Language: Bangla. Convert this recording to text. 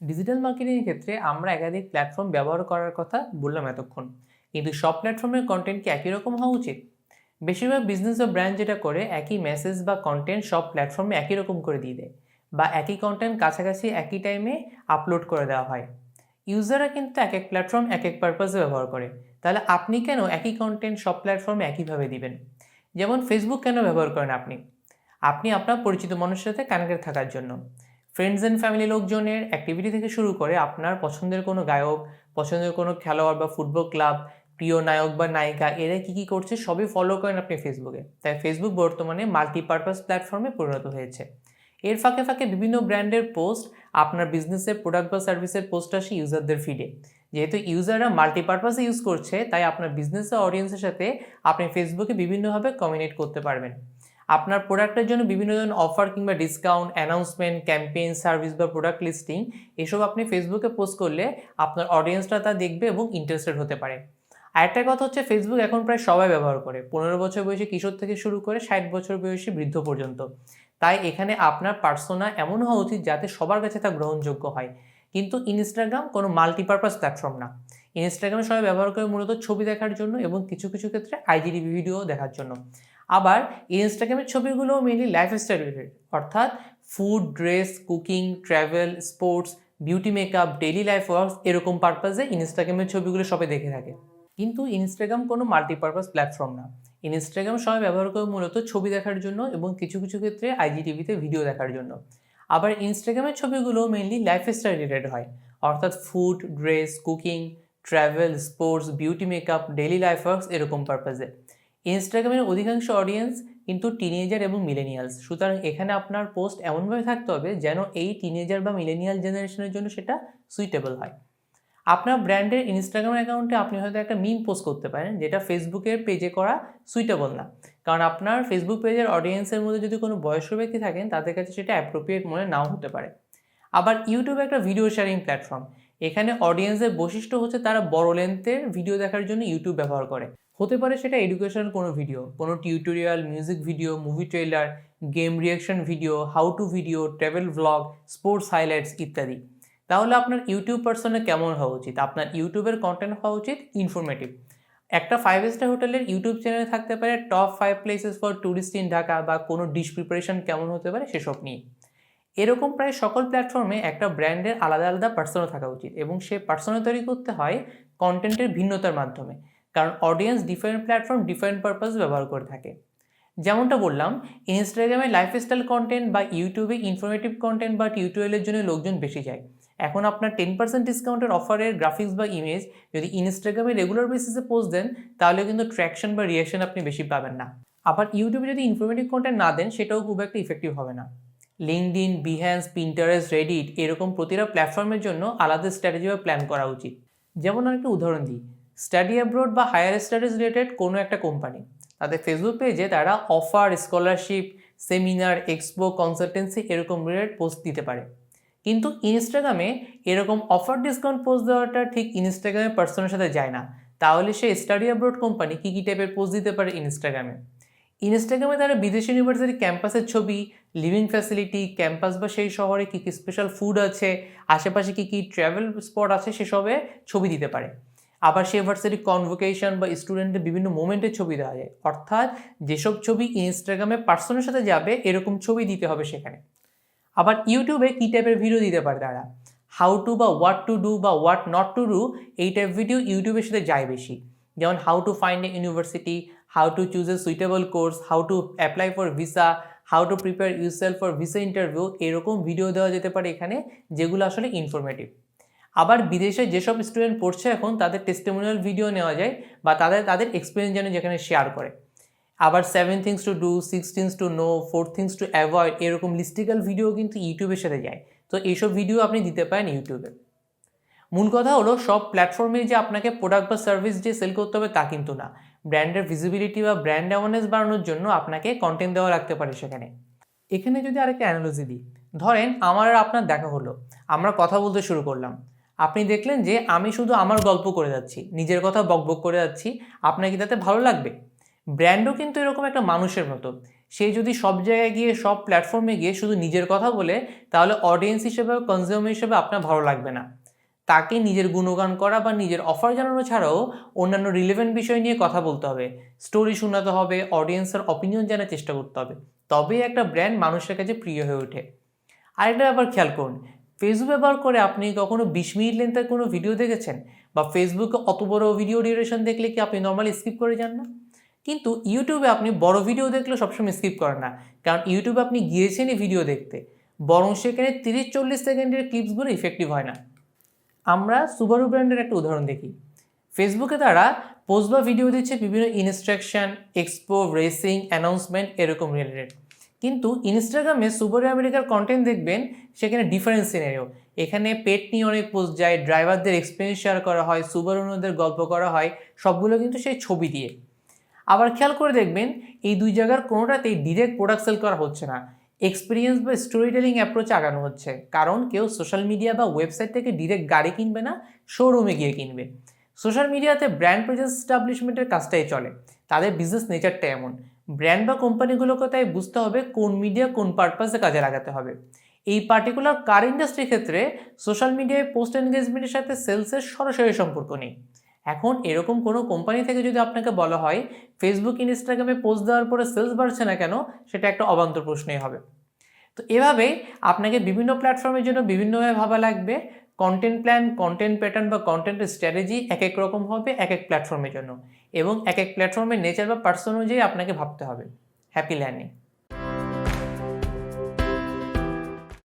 ডিজিটাল মার্কেটিংয়ের ক্ষেত্রে আমরা একাধিক প্ল্যাটফর্ম ব্যবহার করার কথা বললাম এতক্ষণ, কিন্তু সব প্ল্যাটফর্মের কন্টেন্ট কি একই রকম হওয়া উচিত? বেশিরভাগ বিজনেস বা ব্র্যান্ড যেটা করে একই মেসেজ বা কন্টেন্ট সব প্ল্যাটফর্মে একই রকম করে দিয়ে দেয়, বা একই কন্টেন্ট কাছাকাছি একই টাইমে আপলোড করে দেওয়া হয়। ইউজাররা কিন্তু এক এক প্ল্যাটফর্ম এক এক পারপাসে ব্যবহার করে। তাহলে আপনি কেন একই কন্টেন্ট সব প্ল্যাটফর্মে একইভাবে দিবেন? যেমন ফেসবুক কেন ব্যবহার করেন আপনি? আপনি আপনার পরিচিত মানুষের সাথে কানেক্টেড থাকার জন্য। ফ্রেন্ডস অ্যান্ড ফ্যামিলি লোকজনের অ্যাক্টিভিটি থেকে শুরু করে আপনার পছন্দের কোনো গায়ক, পছন্দের কোনো খেলোয়াড় বা ফুটবল ক্লাব, প্রিয় নায়ক বা নায়িকা এরা কী করছে সবই ফলো করেন আপনি ফেসবুকে। তাই ফেসবুক বর্তমানে মাল্টিপারপাস প্ল্যাটফর্মে পরিণত হয়েছে। এর ফাঁকে ফাঁকে বিভিন্ন ব্র্যান্ডের পোস্ট, আপনার বিজনেসের প্রোডাক্ট বা সার্ভিসের পোস্ট আসে ইউজারদের ফিডে। যেহেতু ইউজাররা মাল্টিপারপাসে ইউজ করছে, তাই আপনার বিজনেসের অডিয়েন্সের সাথে আপনি ফেসবুকে বিভিন্নভাবে কমিউনিকেট করতে পারবেন। আপনার প্রোডাক্টের জন্য বিভিন্ন ধরনের অফার কিংবা ডিসকাউন্ট, অ্যানাউন্সমেন্ট, ক্যাম্পেইন, সার্ভিস বা প্রোডাক্ট লিস্টিং এসব আপনি ফেসবুকে পোস্ট করলে আপনার অডিয়েন্সরা তা দেখবে এবং ইন্টারেস্টেড হতে পারে। আরেকটা কথা হচ্ছে, ফেসবুক এখন প্রায় সবাই ব্যবহার করে, 15 বছর বয়সী কিশোর থেকে শুরু করে 60 বছর বয়সী বৃদ্ধ পর্যন্ত। তাই এখানে আপনার পার্সোনা এমন হওয়া উচিত যাতে সবার কাছে তা গ্রহণযোগ্য হয়। কিন্তু ইনস্টাগ্রাম কোনো মাল্টিপারপাস প্ল্যাটফর্ম না। ইনস্টাগ্রামে সবাই ব্যবহার করে মূলত ছবি দেখার জন্য এবং কিছু কিছু ক্ষেত্রে আইজিটিভি ভিডিও দেখার জন্য। আবার ইনস্টাগ্রামের ছবিগুলো মেনলি লাইফস্টাইল রিলেটেড, অর্থাৎ food, dress, cooking, travel, sports, beauty, makeup, daily life works এরকম পারপাসে ইনস্টাগ্রামের ছবিগুলো সবাই দেখে থাকে। কিন্তু ইনস্টাগ্রাম কোনো মাল্টিপারপাস প্ল্যাটফর্ম না। ইনস্টাগ্রাম সবাই ব্যবহার করে মূলত ছবি দেখার জন্য এবং কিছু কিছু ক্ষেত্রে আইজিটিভিতে ভিডিও দেখার জন্য। আবার ইনস্টাগ্রামের ছবিগুলো মেনলি লাইফস্টাইল রিলেটেড হয়, অর্থাৎ food, dress, cooking, travel, sports, beauty, makeup, daily life works এরকম পারপাসে। ইনস্টাগ্রামের অধিকাংশ অডিয়েন্স কিন্তু টিনেজার এবং মিলেনিয়ালস, সুতরাং এখানে আপনার পোস্ট এমনভাবে থাকতে হবে যেন এই টিনেজার বা মিলেনিয়াল জেনারেশনের জন্য সেটা সুইটেবল হয়। আপনার ব্র্যান্ডের ইনস্টাগ্রাম অ্যাকাউন্টে আপনি হয়তো একটা মিম পোস্ট করতে পারেন, যেটা ফেসবুকের পেজে করা সুইটেবল না, কারণ আপনার ফেসবুক পেজের অডিয়েন্সের মধ্যে যদি কোনো বয়স্ক ব্যক্তি থাকেন তাদের কাছে সেটা অ্যাপ্রোপ্রিয়েট মনে নাও হতে পারে। আবার ইউটিউব একটা ভিডিও শেয়ারিং প্ল্যাটফর্ম। এখানে অডিয়েন্সের বৈশিষ্ট্য হচ্ছে তারা বড় লেন্থের ভিডিও দেখার জন্য ইউটিউব ব্যবহার করে। হতে পারে সেটা এডুকেশনাল কোনো ভিডিও, কোনো tutorial, music video, movie trailer, game reaction video, how to video, travel vlog, sports highlights ইত্যাদি। তাহলে আপনার ইউটিউব পার্সনে কেমন হওয়া উচিত? আপনার ইউটিউবের কন্টেন্ট হওয়া উচিত ইনফরমেটিভ। একটা 5 স্টার হোটেলের ইউটিউব চ্যানেলে থাকতে পারে top 5 places for tourist in Dhaka, বা কোনো ডিশ প্রিপারেশন কেমন হতে পারে সেসব নিয়ে। এরকম প্রায় সকল প্ল্যাটফর্মে একটা ব্র্যান্ডের আলাদা আলাদা পার্সোনা থাকা উচিত, এবং সে পার্সোনা তৈরি করতে হয় কন্টেন্টের ভিন্নতার মাধ্যমে, কারণ audience different platform different purpose ব্যবহার করে থাকে। যেমনটা বললাম, ইনস্টাগ্রামে লাইফস্টাইল কন্টেন্ট বা ইউটিউবে ইনফরমেটিভ কন্টেন্ট বা টিউটোরিয়ালের জন্য লোকজন বেশি যায়। এখন আপনার 10% ডিসকাউন্টের অফারের গ্রাফিক্স বা ইমেজ যদি ইনস্টাগ্রামে রেগুলার বেসিসে পোস্ট দেন, তাহলে কিন্তু ট্র্যাকশন বা রিয়াকশন আপনি বেশি পাবেন না। আবার ইউটিউবে যদি ইনফরমেটিভ কন্টেন্ট না দেন, সেটাও খুব একটা ইফেক্টিভ হবে না। লিঙ্কডইন, বিহ্যান্স, পিন্টারেস্ট, রেডিট এরকম প্রতিটা প্ল্যাটফর্মের জন্য আলাদা স্ট্র্যাটেজি বা প্ল্যান করা উচিত। যেমন আরেকটা উদাহরণ দিই, স্টাডি অ্যাব্রোড বা হায়ার স্টাডিজ রিলেটেড কোনো একটা কোম্পানি তাদের ফেসবুক পেজে তারা offer, scholarship, seminar, expo, consultancy এরকম রিলেটেড পোস্ট দিতে পারে। কিন্তু ইনস্টাগ্রামে এরকম অফার, ডিসকাউন্ট পোস্ট দেওয়াটা ঠিক ইনস্টাগ্রামের পার্সনের সাথে যায় না। তাহলে সে স্টাডি অ্যাব্রোড কোম্পানি কী কী টাইপের পোস্ট দিতে পারে ইনস্টাগ্রামে? ইনস্টাগ্রামে তারা বিদেশি ইউনিভার্সিটি ক্যাম্পাসের ছবি, লিভিং ফ্যাসিলিটি, ক্যাম্পাস বা সেই শহরে কী কী স্পেশাল ফুড আছে, আশেপাশে কী কী ট্রাভেল স্পট আছে সেসবে ছবি দিতে পারে। আবার সেই ভার্সিটি কনভোকেশন বা স্টুডেন্টের বিভিন্ন মোমেন্টের ছবি দেওয়া যায়, অর্থাৎ যেসব ছবি ইনস্টাগ্রামে পার্সনের সাথে যাবে এরকম ছবি দিতে হবে সেখানে। আবার ইউটিউবে কী টাইপের ভিডিও দিতে পারে তারা? হাউ টু বা হোয়াট টু ডু বা হোয়াট নট টু ডু, এই টাইপ ভিডিও ইউটিউবের সাথে যায় বেশি। যেমন how to find a university, how to choose a suitable course, how to apply for visa, how to prepare yourself for visa interview, এরকম ভিডিও দেওয়া যেতে পারে এখানে, যেগুলো আসলে ইনফরমেটিভ। আবার বিদেশে যেসব স্টুডেন্ট পড়ছে এখন তাদের টেস্টিমোনিয়াল ভিডিও নেওয়া যায়, বা তাদের এক্সপিরিয়েন্স যেন যেখানে শেয়ার করে। আবার 7 things to do, 6 things to know, 4 things to avoid এরকম লিস্টিক্যাল ভিডিও কিন্তু ইউটিউবের সাথে যায়। তো এইসব ভিডিও আপনি দিতে পারেন ইউটিউবে। মূল কথা হলো, সব প্ল্যাটফর্মে যে আপনাকে প্রোডাক্ট বা সার্ভিস যে সেল করতে হবে তা কিন্তু না। ব্র্যান্ডের ভিজিবিলিটি বা ব্র্যান্ড অ্যাওয়ারনেস বাড়ানোর জন্য আপনাকে কন্টেন্ট দেওয়া রাখতে পারে সেখানে। এখানে যদি আরেকটা অ্যানালজি দিই, ধরেন আমার আর আপনার দেখা হলো, আমরা কথা বলতে শুরু করলাম। আপনি দেখলেন যে আমি শুধু আমার গল্প করে যাচ্ছি, নিজের কথা বকবক করে যাচ্ছি, আপনার কি তাতে ভালো লাগবে? ব্র্যান্ডও কিন্তু এরকম একটা মানুষের মতো, সে যদি সব জায়গায় গিয়ে সব প্ল্যাটফর্মে গিয়ে শুধু নিজের কথা বলে, তাহলে অডিয়েন্স হিসেবে কনজিউমার হিসেবে আপনার ভালো লাগবে না। তাকে নিজের গুণগান করা বা নিজের অফার জানানো ছাড়াও অন্যান্য রিলেভেন্ট বিষয় নিয়ে কথা বলতে হবে, স্টোরি শোনাতে হবে, অডিয়েন্সের অপিনিয়ন জানার চেষ্টা করতে হবে, তবেই একটা ব্র্যান্ড মানুষের কাছে প্রিয় হয়ে ওঠে। আরেকটা ব্যাপার খেয়াল করুন, ফেসবুক ব্যবহার করে আপনি কখনো 20 মিনিট লেন্থের কোনো ভিডিও দেখেছেন? বা ফেসবুকে অত বড় ভিডিও ডিউরেশন দেখলে কি আপনি নর্মালি স্কিপ করে যান না? কিন্তু ইউটিউবে আপনি বড় ভিডিও দেখলে সবসময় স্কিপ করেন না, কারণ ইউটিউবে আপনি গিয়েছেনই ভিডিও দেখতে, বরং সেখানে 30-40 সেকেন্ডের ক্লিপসগুলো ইফেক্টিভ হয় না। আমরা সুবারু ব্র্যান্ডের একটা উদাহরণ দেখি। ফেসবুকে তারা পোস্ট বা ভিডিও দিচ্ছে বিভিন্ন ইনস্ট্রাকশন, এক্সপো, রেসিং, অ্যানাউন্সমেন্ট এরকম রিলেটেড। কিন্তু ইনস্টাগ্রামে সুবারু আমেরিকার কন্টেন্ট দেখবেন, সেখানে ডিফারেন্ট সিনারিও। এখানে পেট নিয়ে অনেক পোস্ট যায়, ড্রাইভারদের এক্সপিরিয়েন্স শেয়ার করা হয়, সুবারু ওনাদের গল্প করা হয়, সবগুলো কিন্তু সেই ছবি দিয়ে। আবার খেয়াল করে দেখবেন, এই দুই জায়গার কোনোটাতেই ডিরেক্ট প্রোডাক্ট সেল করা হচ্ছে না, এক্সপিরিয়েন্স বা স্টোরি টেলিং অ্যাপ্রোচে আগানো হচ্ছে। কারণ কেউ সোশ্যাল মিডিয়া বা ওয়েবসাইট থেকে ডিরেক্ট গাড়ি কিনবে না, শোরুমে গিয়ে কিনবে। সোশ্যাল মিডিয়াতে ব্র্যান্ড প্রেজেন্স এস্টাবলিশমেন্টের কাজটাই চলে, তাদের বিজনেস নেচারটা এমন। ব্র্যান্ড বা কোম্পানিগুলোকে তাই বুঝতে হবে কোন মিডিয়া কোন পারপাসে কাজে লাগাতে হবে। এই পার্টিকুলার কার ইন্ডাস্ট্রির ক্ষেত্রে সোশ্যাল মিডিয়ায় পোস্ট এনগেজমেন্টের সাথে সেলসের সরাসরি সম্পর্ক নেই। এখন এরকম কোনো কোম্পানি থেকে যদি আপনাকে বলা হয় ফেসবুক ইনস্টাগ্রামে পোস্ট দেওয়ার পরে সেলস বাড়ছে না কেন, সেটা একটা অবান্তর প্রশ্নই হবে। তো এভাবে আপনাকে বিভিন্ন প্ল্যাটফর্মের জন্য বিভিন্নভাবে ভাবা লাগবে। কন্টেন্ট প্ল্যান, কন্টেন্ট প্যাটার্ন বা কন্টেন্টের স্ট্র্যাটেজি এক এক রকম হবে এক এক প্ল্যাটফর্মের জন্য, এবং এক এক প্ল্যাটফর্মের নেচার বা পার্সন অনুযায়ী আপনাকে ভাবতে হবে। Happy learning.